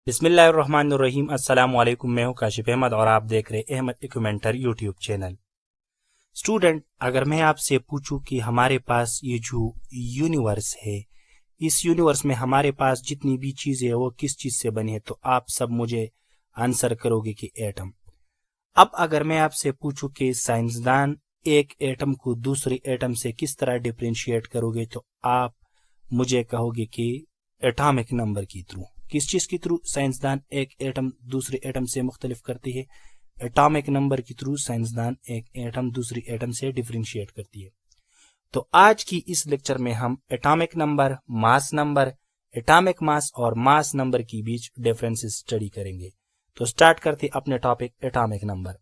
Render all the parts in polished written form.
بسم اللہ الرحمن الرحیم۔ السلام علیکم، میں ہوں کاشف احمد اور آپ دیکھ رہے احمد ایکومینٹر یوٹیوب چینل۔ اسٹوڈنٹ، اگر میں آپ سے پوچھوں کہ ہمارے پاس یہ جو یونیورس ہے، اس یونیورس میں ہمارے پاس جتنی بھی چیزیں وہ کس چیز سے بنی ہے، تو آپ سب مجھے آنسر کرو گے کہ ایٹم۔ اب اگر میں آپ سے پوچھوں کہ سائنسدان ایک ایٹم کو دوسرے ایٹم سے کس طرح ڈفرینشیٹ کرو گے، تو آپ مجھے کہو گے کہ ایٹامک نمبر کی تھرو۔ کس چیز کی تھرو سائنسدان ایک ایٹم دوسرے ایٹم سے مختلف کرتی ہے؟ ایٹامک نمبر کی تھرو سائنسدان ایک ایٹم دوسری ایٹم سے ڈفرینشیٹ کرتی ہے۔ تو آج کی اس لیکچر میں ہم ایٹامک نمبر، ماس نمبر، ایٹامک ماس اور ماس نمبر کی بیچ ڈفرینس اسٹڈی کریں گے۔ تو سٹارٹ کرتے اپنے topic atomic number.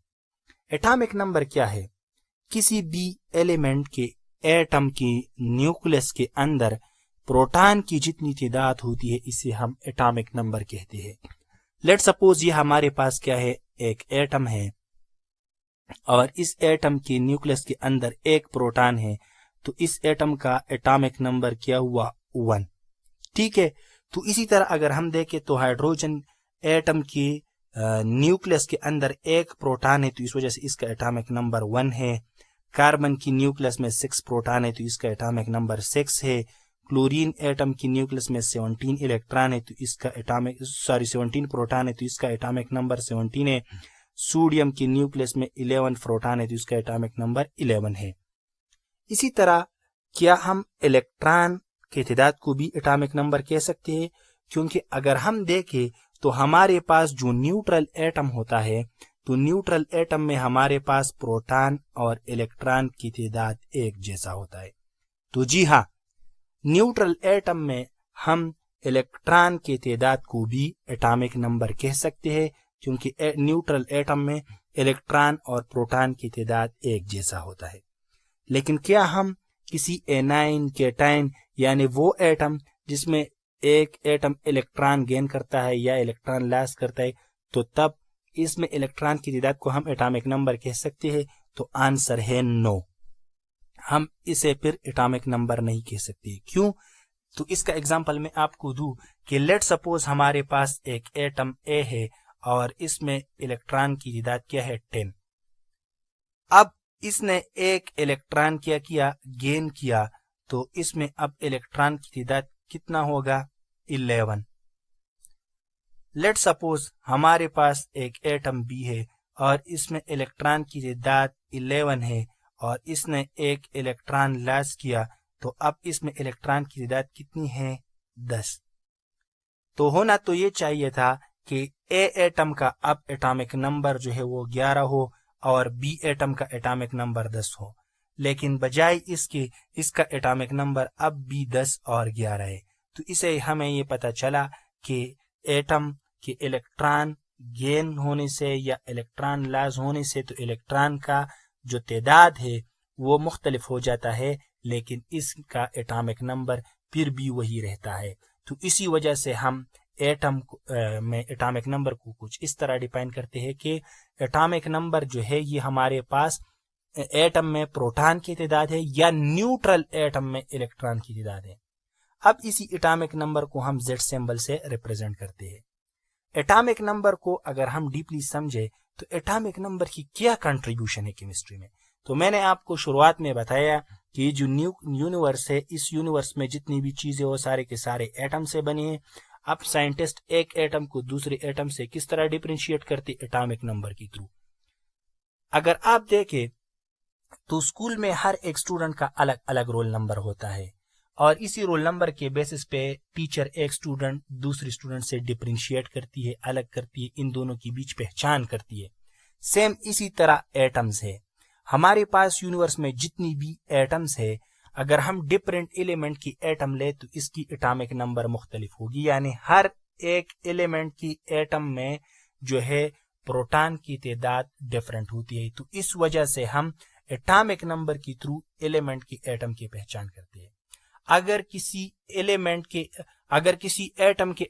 Atomic number کیا ہے؟ کسی بھی ایلیمنٹ کے ایٹم کی نیوکلس کے اندر پروٹان کی جتنی تعداد ہوتی ہے اسے ہم ایٹامک نمبر کہتے ہیں۔ لیٹ سپوز یہ ہمارے پاس کیا ہے، ایک ایٹم ہے اور اس ایٹم کی نیوکلس کے اندر ایک پروٹان ہے، تو اس ایٹم کا ایٹامک نمبر کیا ہوا 1۔ ٹھیک ہے، تو اسی طرح اگر ہم دیکھیں تو ہائیڈروجن ایٹم کی نیوکلس کے اندر ایک پروٹان ہے، تو اس وجہ سے اس کا ایٹامک نمبر 1 ہے۔ کاربن کی نیوکلس میں 6 پروٹان ہے، تو اس کا ایٹامک نمبر 6 ہے۔ کلورین ایٹم کی نیوکلس میں 17 الیکٹران ہے، تو اس کا 17 پروٹان ہے، تو اس کا ایٹامک نمبر 17 ہے۔ سوڈیم کی نیوکلس میں 11 پروٹان ہے، تو اس کا ایٹامک نمبر 11 ہے۔ اسی طرح کیا ہم الیکٹران کی تعداد کو بھی ایٹامک نمبر کہہ سکتے ہیں؟ کیونکہ اگر ہم دیکھیں تو ہمارے پاس جو نیوٹرل ایٹم ہوتا ہے، تو نیوٹرل ایٹم میں ہمارے پاس پروٹان اور الیکٹران کی تعداد ایک جیسا ہوتا ہے۔ تو جی ہاں، نیوٹرل ایٹم میں ہم الیکٹران کی تعداد کو بھی ایٹامک نمبر کہہ سکتے ہیں، کیونکہ نیوٹرل ایٹم میں الیکٹران اور پروٹان کی تعداد ایک جیسا ہوتا ہے۔ لیکن کیا ہم کسی اینائن کیٹائن یعنی وہ ایٹم جس میں ایک ایٹم الیکٹران گین کرتا ہے یا الیکٹران لاس کرتا ہے، تو تب اس میں الیکٹران کی تعداد کو ہم ایٹامک نمبر کہہ سکتے ہیں؟ تو آنسر ہے نو، ہم اسے پھر ایٹامک نمبر نہیں کہہ سکتے۔ کیوں؟ تو اس کا ایگزامپل میں آپ کو دوں کہ لیٹ سپوز ہمارے پاس ایک ایٹم اے ہے اور اس میں الیکٹران کی تعداد کیا ہے، 10۔ اب اس نے ایک الیکٹران کیا گین کیا، تو اس میں اب الیکٹران کی تعداد کتنا ہوگا، 11۔ لیٹ سپوز ہمارے پاس ایک ایٹم بی ہے اور اس میں الیکٹران کی تعداد 11 ہے اور اس نے ایک الیکٹران لاس کیا، تو اب اس میں الیکٹران کی تعداد کتنی ہے، 10۔ تو ہونا تو یہ چاہیے تھا کہ اے ایٹم کا اب ایٹامک نمبر جو ہے وہ 11 ہو اور بی ایٹم کا ایٹامک نمبر 10 ہو، لیکن بجائے اس کے اس کا ایٹامک نمبر اب بھی 10 اور 11 ہے۔ تو اسے ہمیں یہ پتا چلا کہ ایٹم کے الیکٹران گین ہونے سے یا الیکٹران لاس ہونے سے تو الیکٹران کا جو تعداد ہے وہ مختلف ہو جاتا ہے، لیکن اس کا ایٹامک نمبر پھر بھی وہی رہتا ہے۔ تو اسی وجہ سے ہم ایٹم میں ایٹامک نمبر کو کچھ اس طرح ڈیفائن کرتے ہیں کہ ایٹامک نمبر جو ہے یہ ہمارے پاس ایٹم میں پروٹان کی تعداد ہے یا نیوٹرل ایٹم میں الیکٹران کی تعداد ہے۔ اب اسی ایٹامک نمبر کو ہم زیڈ سمبل سے ریپرزینٹ کرتے ہیں۔ ایٹامک نمبر کو اگر ہم ڈیپلی سمجھے تو ایٹامک نمبر کی کیا کنٹریبیوشن ہے کیمسٹری میں، تو میں نے آپ کو شروعات میں بتایا کہ یہ جو یونیورس ہے، اس یونیورس میں جتنی بھی چیزیں وہ سارے کے سارے ایٹم سے بنے ہیں۔ اب سائنٹسٹ ایک ایٹم کو دوسرے ایٹم سے کس طرح ڈفرینشیٹ کرتے، ایٹامک نمبر کی تھرو۔ اگر آپ دیکھیں تو اسکول میں ہر ایک اسٹوڈنٹ کا الگ الگ رول نمبر ہوتا ہے، اور اسی رول نمبر کے بیسس پہ ٹیچر ایک اسٹوڈنٹ دوسری اسٹوڈنٹ سے ڈفرینشیٹ کرتی ہے، الگ کرتی ہے، ان دونوں کی بیچ پہچان کرتی ہے۔ سیم اسی طرح ایٹمز ہے، ہمارے پاس یونیورس میں جتنی بھی ایٹمز ہے، اگر ہم ڈفرینٹ ایلیمنٹ کی ایٹم لے تو اس کی ایٹامک نمبر مختلف ہوگی، یعنی ہر ایک ایلیمنٹ کی ایٹم میں جو ہے پروٹان کی تعداد ڈفرینٹ ہوتی ہے۔ تو اس وجہ سے ہم ایٹامک نمبر کی تھرو ایلیمنٹ کی ایٹم کی پہچان کرتے ہیں۔ اگر کسی ایٹم کے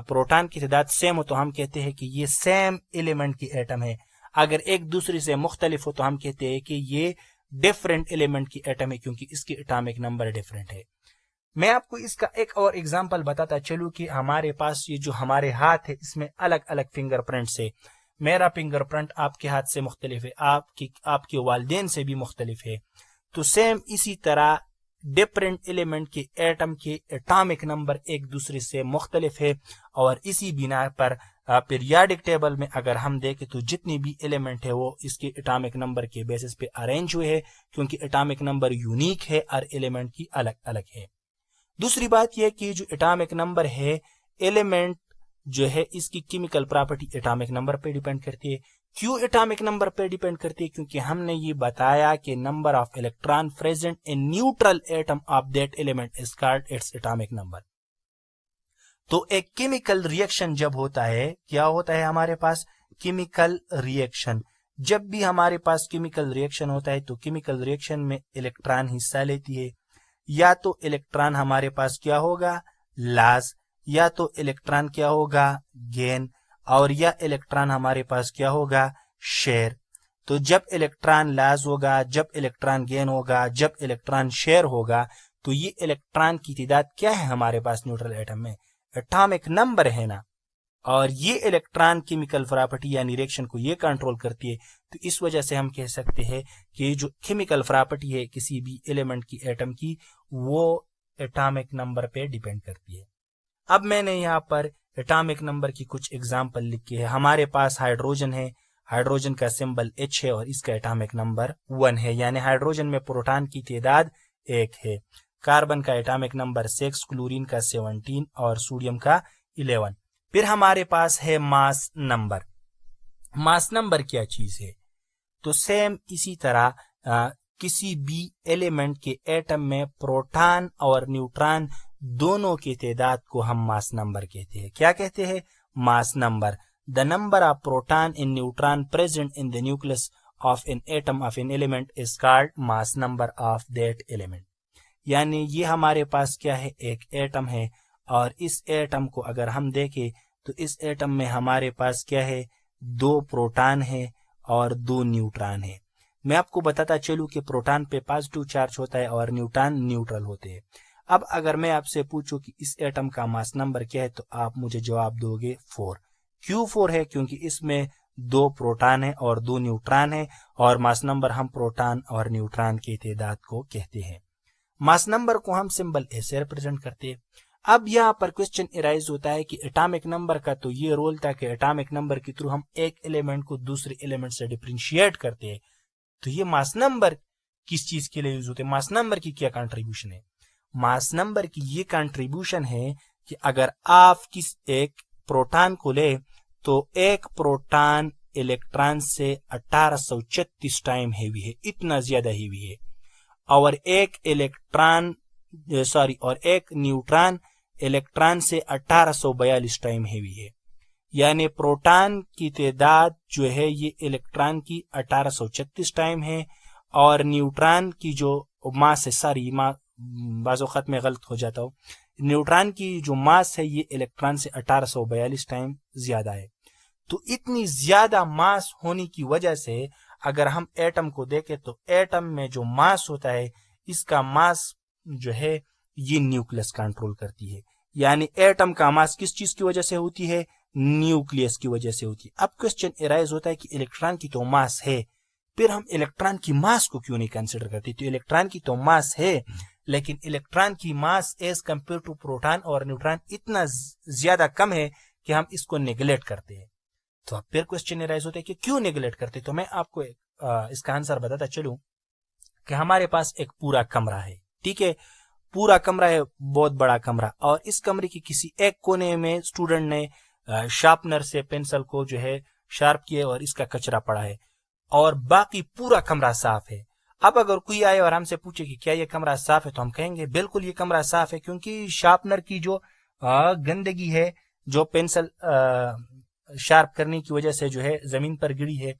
پروٹان کی تعداد سیم ہو تو ہم کہتے ہیں کہ یہ سیم ایلیمنٹ کی ایٹم ہے، اگر ایک دوسرے سے مختلف ہو تو ہم کہتے ہیں کہ یہ ڈفرینٹ ایلیمنٹ کی ایٹم ہے، کیونکہ اس کی ایٹامک نمبر ڈفرینٹ ہے۔ میں آپ کو اس کا ایک اور ایگزامپل بتاتا چلوں کہ ہمارے پاس یہ جو ہمارے ہاتھ ہے اس میں الگ الگ فنگر پرنٹس ہے. میرا فنگر پرنٹ آپ کے ہاتھ سے مختلف ہے, آپ کے والدین سے بھی مختلف ہے. تو سیم اسی طرح ڈفرینٹ ایلیمنٹ کے ایٹم کے اٹامک نمبر ایک دوسرے سے مختلف ہے, اور اسی بنا پر پیریاڈک ٹیبل میں اگر ہم دیکھیں تو جتنی بھی ایلیمنٹ ہے وہ اس کے اٹامک نمبر کے بیسس پہ ارینج ہوئے ہیں, کیونکہ اٹامک نمبر یونیک ہے اور ایلیمنٹ کی الگ الگ ہے. دوسری بات یہ کہ جو اٹامک نمبر ہے ایلیمنٹ جو ہے اس کی کیمیکل پراپرٹی اٹامک نمبر پہ ڈیپینڈ کرتی ہے. کیوں اٹامک نمبر پہ ڈیپینڈ کرتی ہے؟ کیونکہ ہم نے یہ بتایا کہ number of electron present in neutral atom of that element is called its atomic number. تو ایک کیمیکل ریئیکشن جب ہوتا ہے, کیا ہوتا ہے ہمارے پاس کیمیکل ریئیکشن, جب بھی ہمارے پاس کیمیکل ریئیکشن ہوتا ہے تو کیمیکل ریئیکشن میں الیکٹران حصہ لیتی ہے. یا تو الیکٹران ہمارے پاس کیا ہوگا لاس, یا تو الیکٹران کیا ہوگا گین, اور یا الیکٹران ہمارے پاس کیا ہوگا شیئر. تو جب الیکٹران لاس ہوگا, جب الیکٹران گین ہوگا, جب الیکٹران شیئر ہوگا, تو یہ الیکٹران کی تعداد کیا ہے ہمارے پاس نیوٹرل ایٹم میں, اٹامک نمبر ہے نا. اور یہ الیکٹران کیمیکل پراپرٹی یعنی ریئیکشن کو یہ کنٹرول کرتی ہے. تو اس وجہ سے ہم کہہ سکتے ہیں کہ جو کیمیکل پراپرٹی ہے کسی بھی ایلیمنٹ کی ایٹم کی وہ اٹامک نمبر پہ ڈیپینڈ کرتی ہے. اب میں نے یہاں پر اٹامک نمبر کی کچھ ایگزامپل لکھی ہے. ہمارے پاس ہائیڈروجن ہے, ہائیڈروجن کا سمبل H ہے اور اس کا اٹامک نمبر 1 ہے, یعنی ہائیڈروجن میں پروٹان کی تعداد 1 ہے. کاربن کا اٹامک نمبر 6, کلورین کا 17 اور سوڈیم کا 11. پھر ہمارے پاس ہے ماس نمبر. ماس نمبر کیا چیز ہے؟ تو سیم اسی طرح کسی بھی ایلیمنٹ کے ایٹم میں پروٹان اور نیوٹران دونوں کی تعداد کو ہم ماس نمبر کہتے ہیں. کیا کہتے ہیں؟ ماس number. The number of proton and neutron present in the nucleus of an atom of an element is called mass number of that element. یعنی یہ ہمارے پاس کیا ہے, ایک ایٹم ہے, اور اس ایٹم کو اگر ہم دیکھیں تو اس ایٹم میں ہمارے پاس کیا ہے, 2 پروٹان ہے اور 2 نیوٹران ہے. میں آپ کو بتاتا چلوں کہ پروٹان پہ پازیٹیو چارج ہوتا ہے اور نیوٹران نیوٹرل ہوتے ہیں. اب اگر میں آپ سے پوچھوں کہ اس ایٹم کا ماس نمبر کیا ہے تو آپ مجھے جواب دو گے 4. کیوں 4 ہے؟ کیونکہ اس میں 2 پروٹان ہیں اور 2 نیوٹران ہیں, اور ماس نمبر ہم پروٹان اور نیوٹران کی تعداد کو کہتے ہیں. ماس نمبر کو ہم سمبل اے سے ریپرزینٹ کرتے ہیں. اب یہاں پر کوشچن ارائز ہوتا ہے کہ اٹامک نمبر کا تو یہ رول تھا کہ اٹامک نمبر کے تھرو ہم ایک ایلیمنٹ کو دوسرے ایلیمنٹ سے ڈفرینشیٹ کرتے ہیں. تو یہ ماس نمبر کس چیز کے لیے یوز ہوتے ہیں؟ ماس نمبر کی کیا کنٹریبیوشن ہے؟ ماس نمبر کی یہ کنٹریبیوشن ہے کہ اگر آپ کس ایک پروٹان کو لے تو ایک پروٹان الیکٹران سے 1836 ٹائم ہیوی ہے, اتنا زیادہ ہیوی ہے, اور ایک نیوٹران الیکٹران سے 1842 ٹائم ہیوی ہے. یعنی پروٹان کی تعداد جو ہے یہ الیکٹران کی 1836 ٹائم ہے, اور نیوٹران کی جو ماس ہے, بعض اوقات میں غلط ہو جاتا ہوں, نیوٹران کی جو ماس ہے یہ الیکٹران سے 1842 ٹائم زیادہ ہے. تو اتنی زیادہ ماس ہونے کی وجہ سے اگر ہم ایٹم کو دیکھیں تو ایٹم میں جو ماس ہوتا ہے اس کا ماس جو ہے یہ نیوکلیس کنٹرول کرتی ہے. یعنی ایٹم کا ماس کس چیز کی وجہ سے ہوتی ہے؟ نیوکلیس کی وجہ سے ہوتی ہے. اب کوسچن ارائز ہوتا ہے کہ الیکٹران کی تو ماس ہے, پھر ہم الیکٹران کی ماس کو کیوں نہیں کنسیڈر کرتے؟ تو الیکٹران کی تو ماس ہے, لیکن الیکٹران کی ماس ایز کمپیئر ٹو پروٹان اور نیوٹران اتنا زیادہ کم ہے کہ ہم اس کو نیگلیکٹ کرتے ہیں. تو اب پھر کوسچن ارائز ہوتا ہے کہ کیوں نیگلیکٹ کرتے؟ تو میں آپ کو اس کا آنسر بتاتا چلوں کہ ہمارے پاس ایک پورا کمرہ ہے, ٹھیک ہے, پورا کمرہ ہے, بہت بڑا کمرہ, اور اس کمرے کی کسی ایک کونے میں اسٹوڈنٹ نے شارپنر سے پینسل کو جو ہے شارپ کیے اور اس کا کچرا پڑا ہے, اور باقی پورا کمرہ صاف ہے. اب اگر کوئی آئے اور ہم سے پوچھے کہ کیا یہ کمرہ صاف ہے تو ہم کہیں گے بالکل یہ کمرہ صاف ہے, کیونکہ شارپنر کی جو گندگی ہے جو پینسل شارپ کرنے کی وجہ سے جو ہے زمین پر گری ہے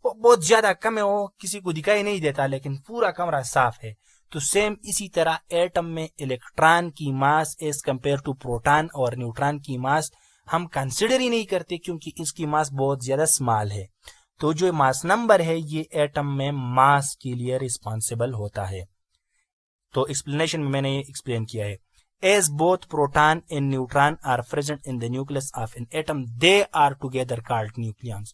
وہ بہت زیادہ کم ہے, وہ کسی کو دکھائی نہیں دیتا, لیکن پورا کمرہ صاف ہے. تو سیم اسی طرح ایٹم میں الیکٹران کی ماس ایز کمپیئر ٹو پروٹان اور نیوٹران کی ماس ہم کنسیڈر ہی نہیں کرتے کیونکہ اس کی ماس بہت زیادہ اسمال ہے. تو جو ماس نمبر ہے یہ ایٹم میں ماس کے لیے ریسپانسیبل ہوتا ہے. تو ایکسپلینیشن میں نے یہ ایکسپلین کیا ہے. as both proton and neutron are present in the nucleus of an atom, they are together called nucleons.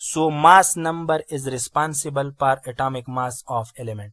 So mass number is responsible for atomic mass of element.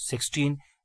16.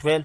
12.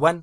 1.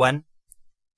1.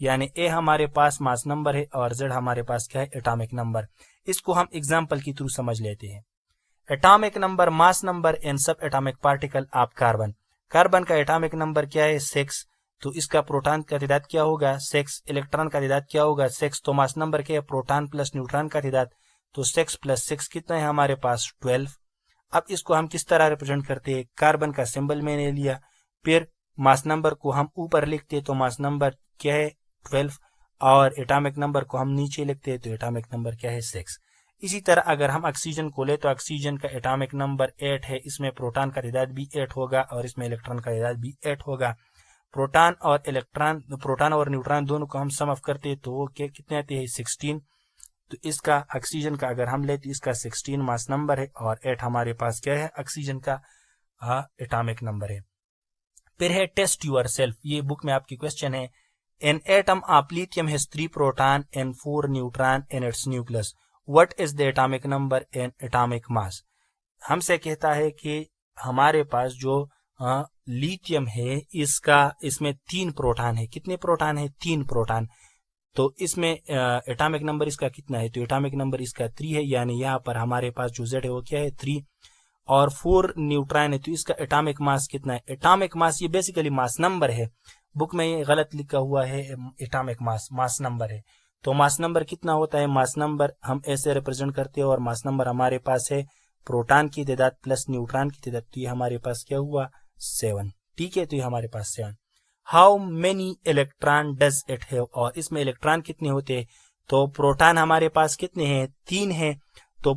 یعنی اے ہمارے پاس ماس نمبر ہے اور Z ہمارے پاس کیا ہے atomic number. اس کو ہم example کی تھرو سمجھ لیتے ہیں. Atomic number mass number in sub atomic particle of carbon. Carbon کا ایٹامک نمبر کیا ہے 6. تو اس کا پروٹان کا تعداد کیا ہوگا 6. الیکٹران کا تعداد کیا ہوگا 6. تو ماس نمبر کیا ہے پروٹان پلس نیوٹران کا تعداد. تو 6 + 6 کتنا ہے ہمارے پاس 12. اب اس کو ہم کس طرح ریپرزینٹ کرتے ہیں؟ کاربن کا سمبل میں نے لیا, پھر ماس نمبر کو ہم اوپر لکھتے تو ماس نمبر کیا ہے 12 اور ایٹامک نمبر کو ہم نیچے لکھتے تو ایٹامک نمبر کیا ہے 6. اسی طرح اگر ہم آکسیجن کو لے تو آکسیجن کا ایٹامک نمبر 8 ہے. اس میں پروٹان کا تعداد بھی 8 ہوگا اور اس میں الیکٹران کا تعداد بھی 8 ہوگا. پروٹان اور نیوٹران دونوں کو ہم سم اف کرتے تو وہ کتنے آتے ہیں 16. تو اس کا آکسیجن کا اگر ہم لیتے اس کا 16 ماس نمبر ہے اور 8 ہمارے پاس کیا ہے آکسیجن کا ایٹامک نمبر ہے. پھر ہے ٹیسٹ یور سیلف. یہ بک میں آپ کی کوشچن ہے. An atom of lithium has 3 proton and 4 neutron in its nucleus. What is the atomic number and atomic mass? ہم سے کہتا ہے کہ ہمارے پاس جو لیتھیم ہے اس میں 3 پروٹان ہے. کتنے پروٹان ہے؟ 3 پروٹان. تو اس میں ایٹامک نمبر اس کا کتنا ہے؟ تو ایٹامک نمبر اس کا 3 ہے, یعنی یہاں پر ہمارے پاس جو زیڈ ہے وہ کیا ہے 3. اور 4 نیوٹران ہے, تو اس کا ایٹامک ماس کتنا ہے؟ ایٹامک ماس یہ بیسیکلی ماس نمبر ہے, بک میں یہ غلط لکھا ہوا ہے ایٹامک ماس نمبر ہے. تو ماس نمبر کتنا ہوتا ہے؟ ماس نمبر ہم ایسے ریپرزینٹ کرتے ہیں اور ماس نمبر ہمارے پاس ہے پروٹان کی تعداد پلس نیوٹران کی تعداد. تو یہ ہمارے پاس کیا ہوا 7. ٹھیک ہے, تو یہ ہمارے پاس 7. How many electron does it have. اور اس میں الیکٹران کتنے ہوتے ہیں؟ تو پروٹان ہمارے پاس کتنے ہیں؟ 3 ہیں. تو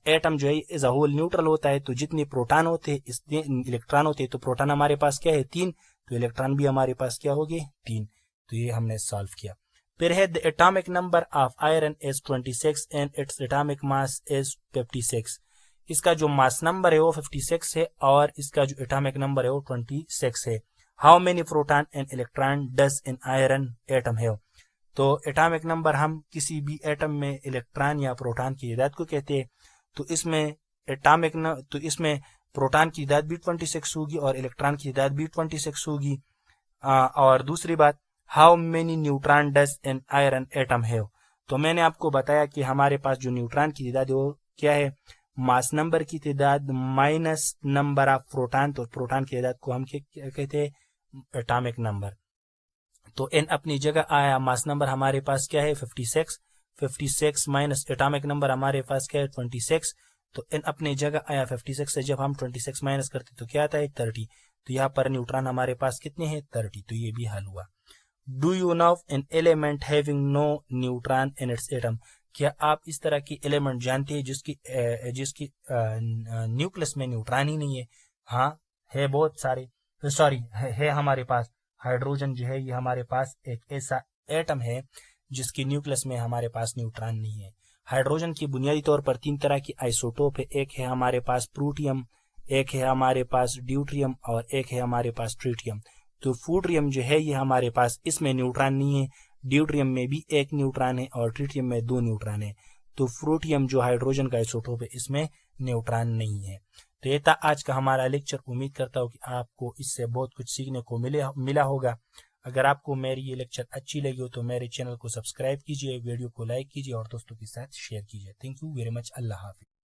ایٹم جو ہے ایز اے ہول نیوٹرل ہوتا ہے, تو جتنے پروٹان ہوتے ہیں اتنے الیکٹران ہوتے ہیں. تو پروٹان ہمارے پاس کیا ہے 3, تو الیکٹران بھی ہمارے پاس کیا ہوگے 3. تو یہ ہم نے سالو کیا. پھر ہے the atomic number of iron is 26 and its atomic mass is 56. اس کا جو ماس نمبر ہے وہ 56 ہے اور اس کا جو ایٹامک نمبر ہے وہ 26 ہے. How many proton and electron does an iron atom have? تو ایٹامک نمبر ہم کسی بھی ایٹم میں الیکٹران یا پروٹان کی تعداد کو کہتے ہیں. تو اس میں پروٹان کی تعداد بھی 26 ہوگی اور الیکٹران کی تعداد بھی 26 ہوگی. اور دوسری بات, how many neutron does an iron atom have. تو میں نے آپ کو بتایا کہ ہمارے پاس جو نیوٹران کی تعداد ہے وہ کیا ہے ماس نمبر کی تعداد مائنس نمبر آف پروٹان. تو پروٹان کی تعداد کو ہم کیا کہتے ہیں ایٹامک نمبر. تو این اپنی جگہ آیا, ماس نمبر ہمارے پاس کیا ہے 56 مائنس ایٹامک نمبر ہمارے پاس کیا ہے 26. تو این اپنے جگہ آیا 56 سے جب ہم 26 مائنس کرتے تو کیا آتا ہے 30. تو یہاں پر نیوٹران ہمارے پاس کتنے ہیں 30. تو یہ بھی حل ہوا. Do you know an element having no neutron in its atom. کیا آپ اس طرح کی ایلیمنٹ جانتے ہیں جس کی نیوکلس میں نیوٹران ہی نہیں ہے؟ ہاں ہے, بہت سارے. ہے ہمارے پاس ہائیڈروجن جو ہے یہ ہمارے پاس ایک ایسا ایٹم ہے جس کی نیوکلس میں ہمارے پاس نیوٹران نہیں ہے. ہائیڈروجن کی بنیادی طور پر 3 طرح کی آئسوٹوپ ہے. ایک ہے ہمارے پاس پروٹیم, ایک ہے ہمارے پاس ڈیوٹریم اور ایک ہے ہمارے پاس ٹریٹیم. تو فوٹریم جو ہے یہ ہمارے پاس اس میں نیوٹران نہیں ہے. ڈیوٹریم میں بھی 1 نیوٹران ہے اور ٹریٹیم میں 2 نیوٹران ہے. تو فروٹیم جو ہائیڈروجن کا آئسوٹوپ ہے اس میں نیوٹران نہیں ہے. تو یہ تھا آج کا ہمارا لیکچر. امید کرتا ہوں کہ آپ کو اس سے بہت کچھ سیکھنے کو ملا ہوگا. اگر آپ کو میری یہ لیکچر اچھی لگی ہو تو میرے چینل کو سبسکرائب کیجیے, ویڈیو کو لائک کیجیے اور دوستوں کے ساتھ شیئر کیجیے. Thank you very much. اللہ حافظ.